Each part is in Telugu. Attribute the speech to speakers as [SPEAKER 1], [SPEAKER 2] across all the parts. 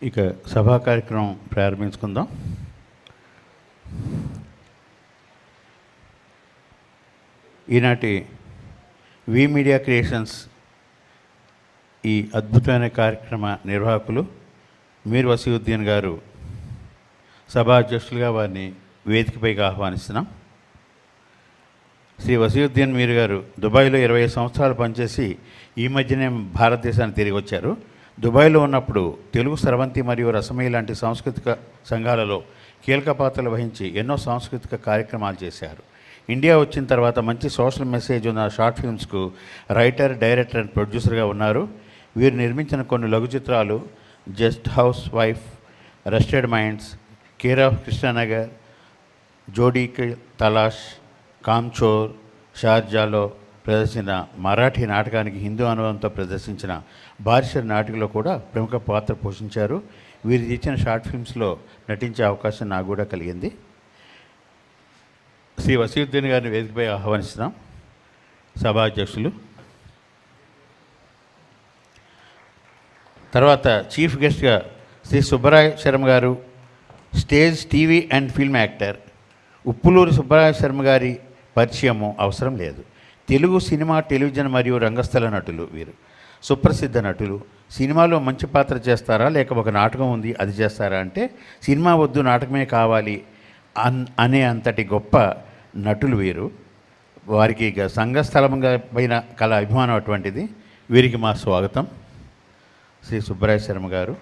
[SPEAKER 1] ఇక సభా కార్యక్రమం ప్రారంభించుకుందాం. ఈనాటి వి మీడియా క్రియేషన్స్ ఈ అద్భుతమైన కార్యక్రమ నిర్వాహకులు మీర్ వసీవుద్దీన్ గారు సభా అధ్యక్షులుగా వారిని వేదికపైకి ఆహ్వానిస్తున్నాం. శ్రీ వసీవుద్దీన్ మీర్ గారు దుబాయ్లో 20 సంవత్సరాలు పనిచేసి ఈ మధ్యనే భారతదేశానికి తిరిగి వచ్చారు. దుబాయ్లో ఉన్నప్పుడు తెలుగు స్రవంతి మరియు రసమయి లాంటి సాంస్కృతిక సంఘాలలో కీలక పాత్రలు వహించి ఎన్నో సాంస్కృతిక కార్యక్రమాలు చేశారు. ఇండియా వచ్చిన తర్వాత మంచి సోషల్ మెసేజ్ ఉన్న షార్ట్ ఫిల్మ్స్కు రైటర్, డైరెక్టర్ అండ్ ప్రొడ్యూసర్గా ఉన్నారు. వీరు నిర్మించిన కొన్ని లఘు చిత్రాలు just house wife, rested minds, care of Krishna Nagar, జోడీ తలాష్, కామ్చోర్, షార్జాలో ప్రదర్శించిన మరాఠీ నాటకానికి హిందూ అనుభవంతో ప్రదర్శించిన బారిస్టర్ నాటకంలో కూడా ప్రముఖ పాత్ర పోషించారు. వీరు ఇచ్చిన షార్ట్ ఫిల్మ్స్లో నటించే అవకాశం నాకు కూడా కలిగింది. శ్రీ వసీవుద్దీన్ గారిని వేదికపై ఆహ్వానిస్తున్నాం. సభా అధ్యక్షులు. తర్వాత చీఫ్ గెస్ట్గా శ్రీ సుబ్బరాయ శర్మ గారు, stage, TV and film actor. Uppuluri Subbaraya Sharma గారి పరిచయము అవసరం లేదు. తెలుగు సినిమా, టెలివిజన్ మరియు రంగస్థల నటులు. వీరు సుప్రసిద్ధ నటులు. సినిమాలో మంచి పాత్ర చేస్తారా లేక ఒక నాటకం ఉంది అది చేస్తారా అంటే సినిమా వద్దు నాటకమే కావాలి అనే అంతటి గొప్ప నటులు వీరు. వారికి సంఘస్థలంగా పైన కల అభిమానం అటువంటిది. వీరికి మా స్వాగతం. శ్రీ సుబ్బరాయ శర్మ గారు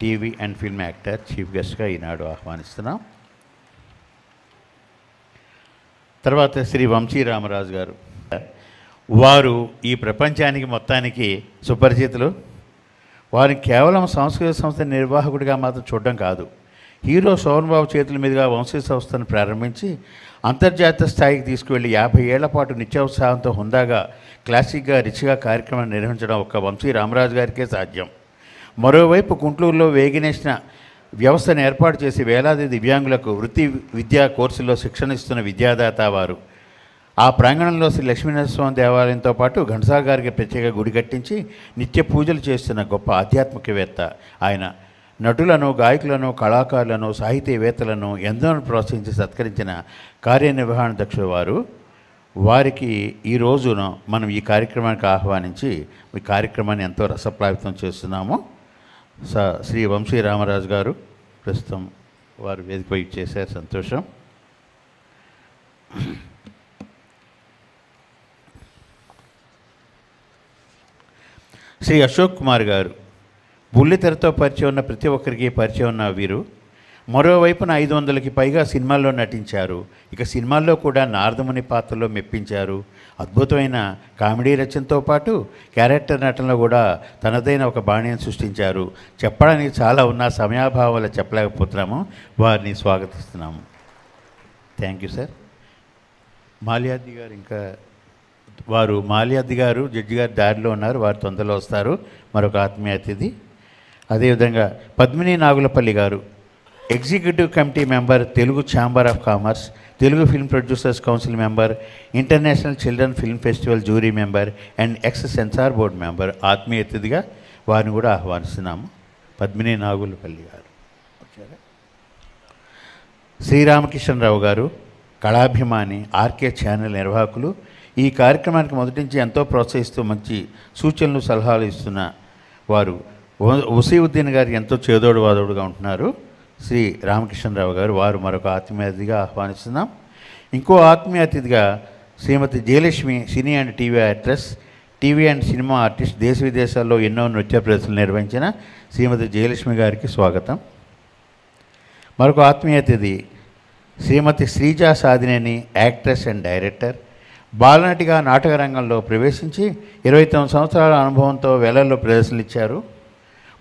[SPEAKER 1] TV and film actor, chief గెస్ట్గా ఈనాడు ఆహ్వానిస్తున్నాం. తర్వాత శ్రీ వంశీ రామరాజు గారు. వారు ఈ ప్రపంచానికి మొత్తానికి సుపరిచితులు. వారిని కేవలం సాంస్కృతిక సంస్థ నిర్వాహకుడిగా మాత్రం చూడడం కాదు, హీరో శోభన్ బాబు చేతుల మీదుగా వంశీ సంస్థను ప్రారంభించి అంతర్జాతీయ స్థాయికి తీసుకువెళ్ళి 50 ఏళ్ల పాటు నిత్యోత్సాహంతో హుందాగా, క్లాసిక్గా, రిచ్గా కార్యక్రమాన్ని నిర్వహించడం ఒక్క వంశీ రామరాజు గారికే సాధ్యం. మరోవైపు గుంటూరులో వేగినేసిన వ్యవస్థను ఏర్పాటు చేసి వేలాది దివ్యాంగులకు వృత్తి విద్యా కోర్సుల్లో శిక్షణ ఇస్తున్న విద్యాదాత వారు. ఆ ప్రాంగణంలో శ్రీ లక్ష్మీనరసింహస్వామి దేవాలయంతో పాటు ఘంటసాల గారికి ప్రత్యేక గుడి కట్టించి నిత్య పూజలు చేస్తున్న గొప్ప ఆధ్యాత్మికవేత్త ఆయన. నటులను, గాయకులను, కళాకారులను, సాహితీవేత్తలను ఎందరో ప్రోత్సహించి సత్కరించిన కార్యనిర్వహణ దక్షుడు వారు. వారికి ఈ రోజున మనం ఈ కార్యక్రమానికి ఆహ్వానించి ఈ కార్యక్రమాన్ని ఎంతో రసప్లావితం చేస్తున్నాము. శ్రీ వంశీ రామరాజు గారు ప్రస్తుతం వారు వేదికపై చేశారు. సంతోషం. శ్రీ అశోక్ కుమార్ గారు బుల్లితెరతో పరిచయం ఉన్న ప్రతి ఒక్కరికి పరిచయం ఉన్న వీరు. మరోవైపున 500కి పైగా సినిమాల్లో నటించారు. ఇక సినిమాల్లో కూడా నారదముని పాత్రలో మెప్పించారు. అద్భుతమైన కామెడీ రచనతో పాటు క్యారెక్టర్ నటనలో కూడా తనదైన ఒక బాణ్యం సృష్టించారు. చెప్పడానికి చాలా ఉన్న సమయాభావం వల్ల చెప్పలేకపోతున్నాము. వారిని స్వాగతిస్తున్నాము. Thank you sir. Malyadri garu, ఇంకా వారు మాల్యాద్రి గారు జడ్జి గారి దారిలో ఉన్నారు, వారు తొందరలో వస్తారు. మరొక ఆత్మీయ అతిథి. అదేవిధంగా పద్మిని నాగులపల్లి గారు, executive committee member, Telugu chamber of commerce, Telugu film producers council member, international children film festival jury member and ex censor board member. ఆత్మీయ అతిథిగా వారిని కూడా ఆహ్వానిస్తున్నాము. పద్మిని నాగులపల్లి గారు. శ్రీరామకృష్ణరావు గారు కళాభిమాని, ఆర్కే ఛానల్ నిర్వాహకులు. ఈ కార్యక్రమానికి మొదటి నుంచి ఎంతో ప్రోత్సహిస్తూ మంచి సూచనలు, సలహాలు ఇస్తున్న వారు. వసీవుద్దీన్ గారు ఎంతో చేదోడు వాదోడుగా ఉంటున్నారు. శ్రీ రామకృష్ణరావు గారు, వారు మరొక ఆత్మీయ అతిథిగా ఆహ్వానిస్తున్నాం. ఇంకో ఆత్మీయ అతిథిగా Srimathi Jayalakshmi, cine and TV actress, TV and cinema artist, దేశ విదేశాల్లో ఎన్నో నృత్య ప్రదర్శనలు నిర్వహించిన శ్రీమతి జయలక్ష్మి గారికి స్వాగతం. మరొక ఆత్మీయ అతిథి శ్రీమతి Sreeja Sadineni, actress and director. బాలనటిగా నాటక రంగంలో ప్రవేశించి 29 సంవత్సరాల అనుభవంతో వేలల్లో ప్రదర్శనలు ఇచ్చారు.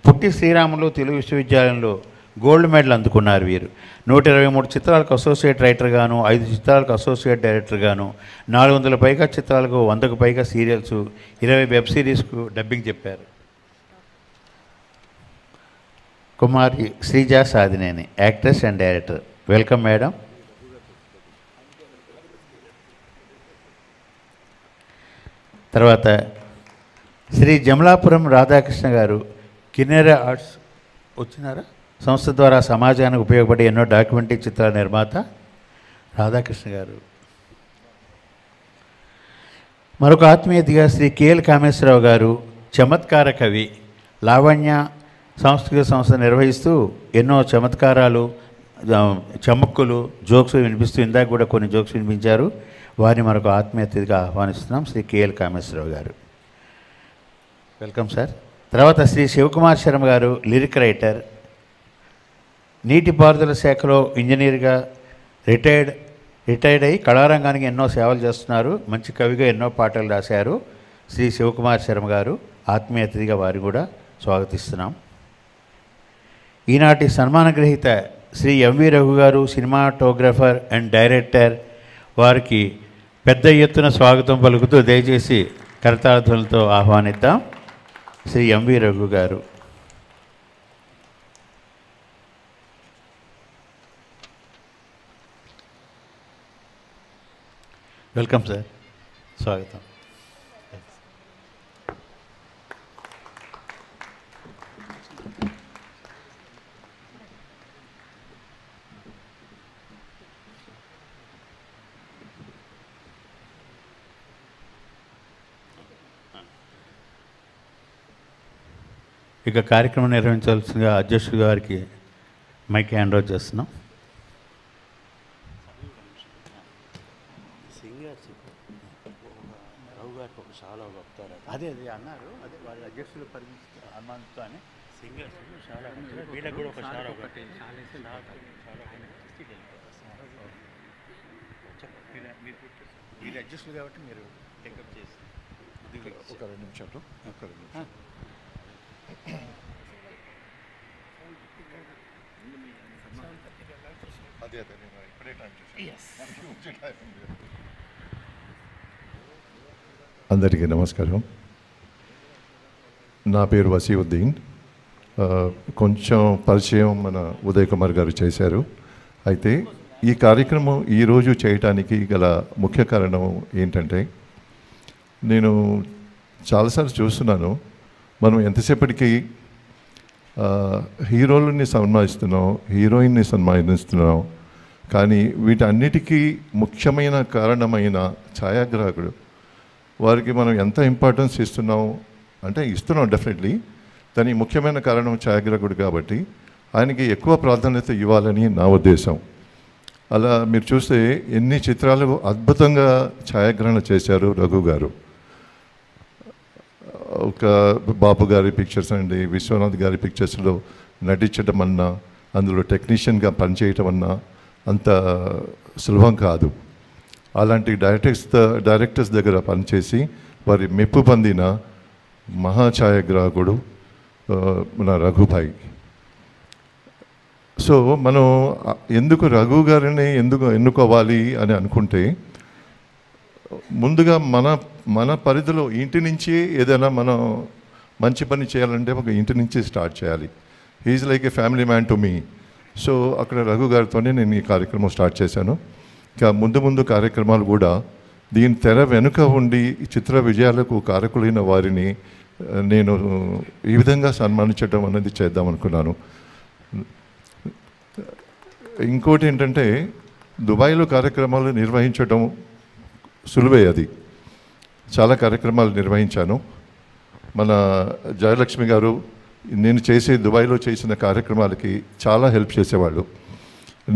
[SPEAKER 1] పుట్టి శ్రీరాములు తెలుగు విశ్వవిద్యాలయంలో గోల్డ్ మెడల్ అందుకున్నారు వీరు. 123 చిత్రాలకు అసోసియేట్ రైటర్గాను, 5 చిత్రాలకు అసోసియేట్ డైరెక్టర్గాను, 400 పైగా చిత్రాలకు, 100కు పైగా సీరియల్స్, 20 వెబ్ సిరీస్కు డబ్బింగ్ చెప్పారు. Kumari Sreeja Sadineni, actress and director. Welcome madam. తర్వాత శ్రీ జమలాపురం రాధాకృష్ణ గారు, కిన్నెర ఆర్ట్స్ వచ్చినారా? సంస్థ ద్వారా సమాజానికి ఉపయోగపడే ఎన్నో డాక్యుమెంటరీ చిత్రాల నిర్మాత రాధాకృష్ణ గారు. మరొక ఆత్మీయతగా శ్రీ కేఎల్ కామేశ్వరరావు గారు చమత్కార కవి, లావణ్య సాంస్కృతిక సంస్థ నిర్వహిస్తూ ఎన్నో చమత్కారాలు, చమక్కులు, జోక్స్ వినిపిస్తూ ఇందాక కూడా కొన్ని జోక్స్ వినిపించారు. వారిని మరొక ఆత్మీయతగా ఆహ్వానిస్తున్నాం. శ్రీ కేఎల్ కామేశ్వరరావు గారు, వెల్కమ్ సార్. తర్వాత శ్రీ శివకుమార్ శర్మ గారు లిరిక్ రైటర్, నీటిపారుదల శాఖలో ఇంజనీర్గా రిటైర్డ్ అయ్యి కళారంగానికి ఎన్నో సేవలు చేస్తున్నారు. మంచి కవిగా ఎన్నో పాటలు రాశారు. శ్రీ శివకుమార్ శర్మ గారు ఆత్మీయ అతిథిగా వారిని కూడా స్వాగతిస్తున్నాం. ఈనాటి సన్మాన గ్రహీత శ్రీ ఎంవి రఘు గారు సినిమాటోగ్రఫర్ అండ్ డైరెక్టర్, వారికి పెద్ద ఎత్తున స్వాగతం పలుకుతూ దయచేసి కరతాళధ్వనులతో ఆహ్వానిద్దాం. శ్రీ ఎంవి రఘు గారు. వెల్కమ్ సార్, స్వాగతం. ఇక కార్యక్రమం నిర్వహించాల్సిందిగా అధ్యక్షుడు గారికి మైక్ హ్యాండ్ ఓవర్ చేస్తున్నాం. అదే అన్నారు, అదే వాళ్ళ అధ్యక్షులు అనుమానంతో అని సింగర్స్ చాలా వీళ్ళకి కూడా ఒక చాలా ఒకటి మీరు అడ్జస్టులు కాబట్టి మీరు టేకప్ చేసి ఒక 2 నిమిషాలు
[SPEAKER 2] అందరికీ నమస్కారం. నా పేరు వసీవుద్దీన్. కొంచెం పరిచయం మన ఉదయ్ కుమార్ గారు చేశారు. అయితే ఈ కార్యక్రమం ఈరోజు చేయటానికి గల ముఖ్య కారణం ఏంటంటే, నేను చాలాసార్లు చూస్తున్నాను, మనం ఎంతసేపటికి హీరోలని సన్మానిస్తున్నాం, హీరోయిన్ని సన్మానిస్తున్నాం, కానీ వీటన్నిటికీ ముఖ్యమైన కారణమైన ఛాయాగ్రాహకుడు, వారికి మనం ఎంత ఇంపార్టెన్స్ ఇస్తున్నాం అంటే ఇస్తున్నాం డెఫినెట్లీ. దానికి ముఖ్యమైన కారణం ఛాయాగ్రాహకుడు కాబట్టి ఆయనకి ఎక్కువ ప్రాధాన్యత ఇవ్వాలని నా ఉద్దేశం. అలా మీరు చూస్తే ఎన్ని చిత్రాలు అద్భుతంగా ఛాయాగ్రహణ చేశారు రఘు గారు. ఒక బాపు గారి పిక్చర్స్ అండి, విశ్వనాథ్ గారి పిక్చర్స్లో నటించడం అన్నా, అందులో టెక్నీషియన్గా పనిచేయటం అన్నా అంత సులభం కాదు. అలాంటి డైరెక్టర్స్ దగ్గర పనిచేసి వారి మెప్పు పొందిన మహా ఛాయాగ్రాహకుడు మన రఘుభాయ్. సో మనం ఎందుకు రఘు గారిని ఎన్నుకోవాలి అని అనుకుంటే, ముందుగా మన పరిధిలో ఇంటి నుంచి ఏదైనా మనం మంచి పని చేయాలంటే ఒక ఇంటి నుంచి స్టార్ట్ చేయాలి. He is like a family man to me. So అక్కడ రఘు గారితోనే నేను ఈ కార్యక్రమం స్టార్ట్ చేశాను. ఇంకా ముందు కార్యక్రమాలు కూడా దీని తెర వెనుక ఉండి చిత్ర విజయాలకు కారకులైన వారిని నేను ఈ విధంగా సన్మానించడం అనేది చేద్దాం అనుకున్నాను. ఇంకోటి ఏంటంటే, దుబాయ్లో కార్యక్రమాలు నిర్వహించడం సులువే. అది చాలా కార్యక్రమాలు నిర్వహించాను. మన జయలక్ష్మి గారు నేను దుబాయ్లో చేసిన కార్యక్రమాలకి చాలా హెల్ప్ చేసేవాళ్ళు.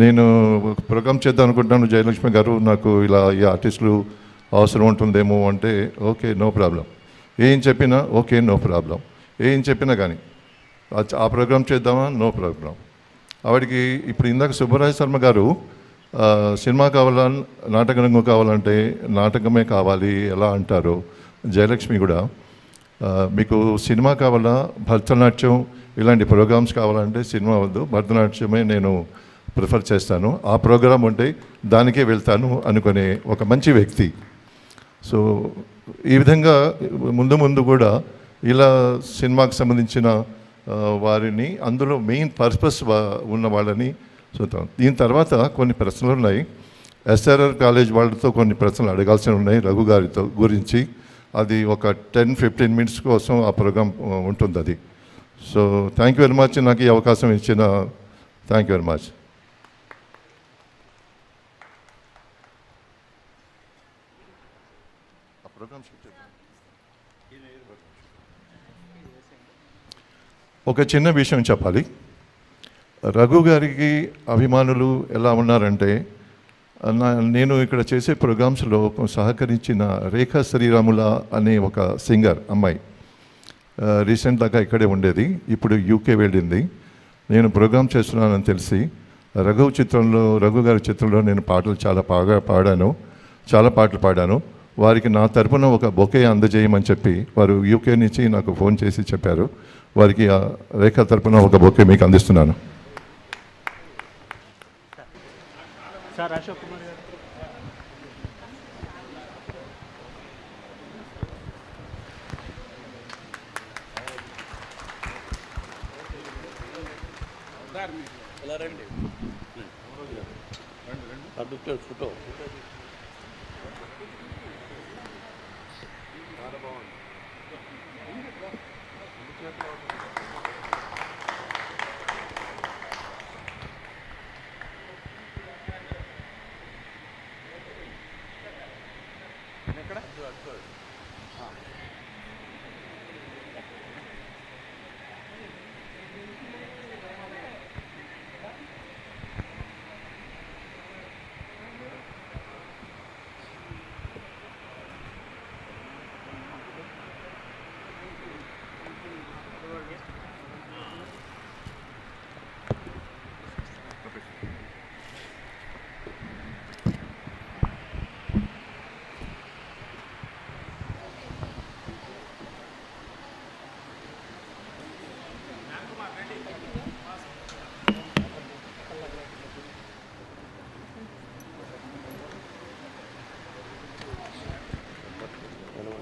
[SPEAKER 2] నేను ఒక ప్రోగ్రామ్ చేద్దాం అనుకుంటున్నాను, జయలక్ష్మి గారు నాకు ఇలా ఈ ఆర్టిస్టులు అవసరం ఉంటుందేమో అంటే, ఓకే నో ప్రాబ్లం, ఏం చెప్పినా ఓకే నో ప్రాబ్లం, ఏం చెప్పినా కానీ ఆ ప్రోగ్రామ్ చేద్దామా, నో ప్రాబ్లం. ఆవిడికి ఇప్పుడు ఇందాక సుబ్బరాయ శర్మ గారు సినిమా కావాలా నాటక రంగం కావాలంటే నాటకమే కావాలి ఎలా అంటారు, జయలక్ష్మి కూడా మీకు సినిమా కావాలా, భరతనాట్యం ఇలాంటి ప్రోగ్రామ్స్ కావాలంటే సినిమా వద్దు, భరతనాట్యమే నేను ప్రిఫర్ చేస్తాను, ఆ ప్రోగ్రాం ఉంటే దానికే వెళ్తాను అనుకునే ఒక మంచి వ్యక్తి. సో ఈ విధంగా ముందు కూడా ఇలా సినిమాకి సంబంధించిన వారిని, అందులో మెయిన్ పర్పస్ ఉన్న వాళ్ళని చూద్దాం. దీని తర్వాత కొన్ని ప్రశ్నలు ఉన్నాయి. ఎస్ఆర్ఆర్ కాలేజ్ వాళ్ళతో కొన్ని ప్రశ్నలు అడగాల్సి ఉన్నాయి రఘు గారితో గురించి. అది ఒక 10-15 మినిట్స్ కోసం ఆ ప్రోగ్రాం ఉంటుంది. అది so thank you very much, నాకు ఈ అవకాశం ఇచ్చిన థ్యాంక్ యూ వెరీ మచ్. ఒక చిన్న విషయం చెప్పాలి. రఘు గారికి అభిమానులు ఎలా ఉన్నారంటే, నేను ఇక్కడ చేసే ప్రోగ్రామ్స్లో సహకరించిన రేఖా శ్రీరాముల అనే ఒక సింగర్ అమ్మాయి రీసెంట్ దాకా ఇక్కడే ఉండేది, ఇప్పుడు యూకే వెళ్ళింది. నేను ప్రోగ్రామ్ చేస్తున్నానని తెలిసి రఘు గారి చిత్రంలో నేను పాటలు చాలా బాగా పాడాను, చాలా పాటలు పాడాను. వారికి నా తరపున ఒక బొకే అందజేయమని చెప్పి వారు యూకే నుంచి నాకు ఫోన్ చేసి చెప్పారు. వారికి ఆ రేఖ తరపున ఒక బొకే మీకు అందిస్తున్నాను.
[SPEAKER 3] సార్ అశోక్ కుమార్ గారు.
[SPEAKER 4] ఎలా రండి ఫోటో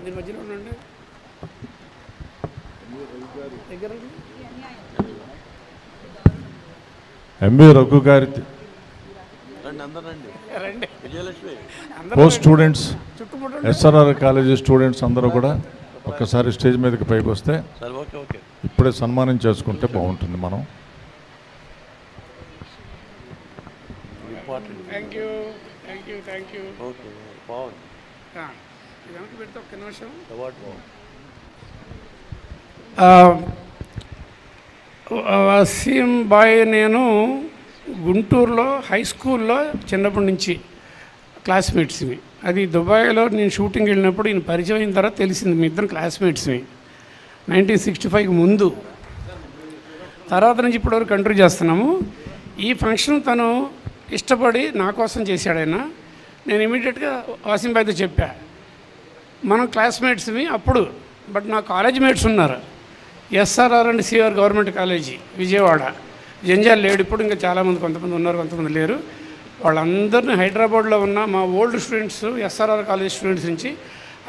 [SPEAKER 3] దీని మధ్యలో ఉండండి.
[SPEAKER 5] ఎంబీ రఘు గారి post students, SRR college students అందరూ కూడా ఒక్కసారి స్టేజ్ మీదకి పైకి వస్తే ఇప్పుడే సన్మానం చేసుకుంటే బాగుంటుంది. మనం
[SPEAKER 3] thank you thank you thank you. వెనక్కి పెడితే ఒక్క నిమిషం. వసీం బాయ్ నేను గుంటూరులో హై స్కూల్లో చిన్నప్పటి నుంచి క్లాస్మేట్స్ని. అది దుబాయ్లో నేను షూటింగ్ వెళ్ళినప్పుడు ఈయన పరిచయం అయిన తర్వాత తెలిసింది మీ ఇద్దరు క్లాస్మేట్స్ని 1965 ముందు. తర్వాత నుంచి ఇప్పటివరకు కంట్రీ చేస్తున్నాము. ఈ ఫంక్షన్ తను ఇష్టపడి నా కోసం చేశాడు ఆయన. నేను ఇమీడియట్గా వాసిం బాయ్తో చెప్పా, మనం క్లాస్మేట్స్వి అప్పుడు, బట్ నా కాలేజ్ మేట్స్ ఉన్నారు. SRR and CR government college Vijayawada, జంజాల్ లేడు ఇప్పుడు, ఇంకా చాలామంది కొంతమంది ఉన్నారు, కొంతమంది లేరు. వాళ్ళందరినీ హైదరాబాద్లో ఉన్న మా old students, SRR college students నుంచి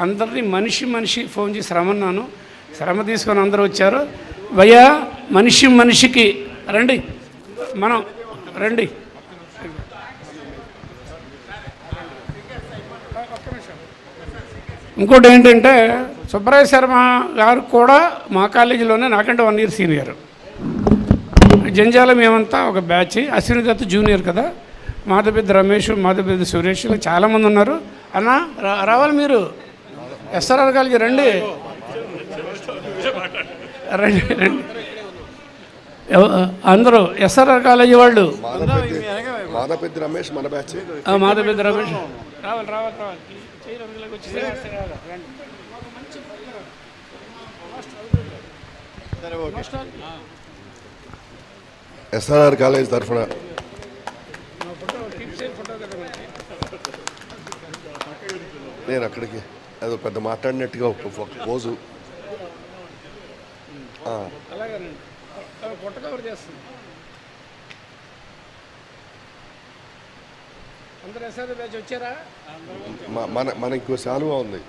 [SPEAKER 3] అందరినీ మనిషి ఫోన్ చేసి రమ్మన్నాను. శ్రమ తీసుకొని అందరూ వచ్చారు. భయ్యా మనిషికి రండి, మనం రండి. ఇంకోటి ఏంటంటే సుబ్బరాయ శర్మ గారు కూడా మా కాలేజీలోనే నాకంటే 1 year సీనియర్. జంజాల మేమంతా ఒక బ్యాచ్. అశ్విని దత్ జూనియర్ కదా, మాధవపెద్ద రమేష్, మాధవపెద్ద సురేష్, చాలామంది ఉన్నారు. అన్న రావాలి మీరు, ఎస్ఆర్ఆర్ కాలేజీ రండి రండి రండి అందరూ ఎస్ఆర్ఆర్ కాలేజీ వాళ్ళు.
[SPEAKER 6] మాధవపెద్ద రమేష్ మన బ్యాచ్.
[SPEAKER 3] మాధవపెద్ద రమేష్ రావాలి రావాలి రావాలి.
[SPEAKER 6] ఎస్ఆర్ఆర్ కాలేజ్ తరఫున నేను అక్కడికి అదో పెద్ద మాట్లాడినట్టుగా ఒక పోజు. మన ఇంకో శాలువా ఉంది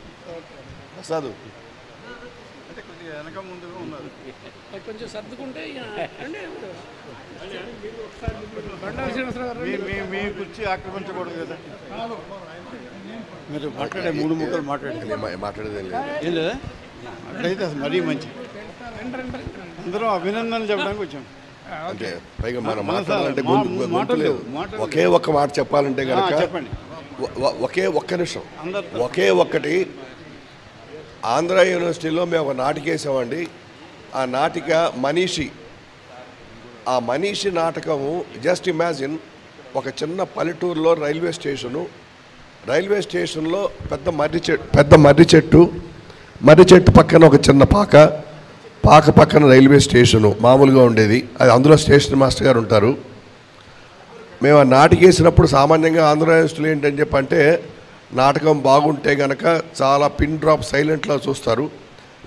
[SPEAKER 6] ప్రసాద్,
[SPEAKER 3] కొంచెం సర్దుకుంటే
[SPEAKER 7] మీ కుర్చీ ఆక్రమించకూడదు కదా. మీరు మాట్లాడే 3 ముక్కలు మాట్లాడేది
[SPEAKER 6] మాట్లాడేది
[SPEAKER 7] ఏం లేదా? అట్లయితే అసలు మరీ మంచి. అందరం అభినందనలు చెప్పడానికి వచ్చాం.
[SPEAKER 6] అంటే పైగా మనం
[SPEAKER 7] మన
[SPEAKER 6] మాట్లాడాలంటే
[SPEAKER 7] సార్,
[SPEAKER 6] గొంతు
[SPEAKER 7] మాటలు
[SPEAKER 6] లేదు.
[SPEAKER 7] మాటలు
[SPEAKER 6] ఒకే ఒక్క మాట చెప్పాలంటే కనుక
[SPEAKER 7] చెప్పండి.
[SPEAKER 6] ఒకే ఒక్క నిమిషం,
[SPEAKER 7] అందరితో.
[SPEAKER 6] ఒకే ఒక్కటి. ఆంధ్ర యూనివర్సిటీలో మేము ఒక నాటిక వేసామండి. ఆ నాటిక మనీషి. ఆ మనీషి నాటకము జస్ట్ ఇమాజిన్, ఒక చిన్న పల్లెటూరులో రైల్వే స్టేషన్లో పెద్ద మర్రి చెట్టు పక్కన ఒక చిన్న పాక పక్కన రైల్వే స్టేషను మామూలుగా ఉండేది. అది అందులో స్టేషన్ మాస్టర్ గారు ఉంటారు. మేము ఆ నాటిక వేసినప్పుడు సామాన్యంగా ఆంధ్ర యూనివర్సిటీలు ఏంటని చెప్పంటే, నాటకం బాగుంటే గనక చాలా పిన్ డ్రాప్ సైలెంట్లో చూస్తారు,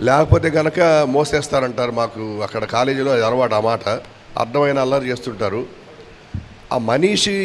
[SPEAKER 6] లేకపోతే కనుక మోసేస్తారంటారు. మాకు అక్కడ కాలేజీలో అది అలవాటు. ఆ మాట అర్థమైన అల్లరి చేస్తుంటారు. ఆ మనీషి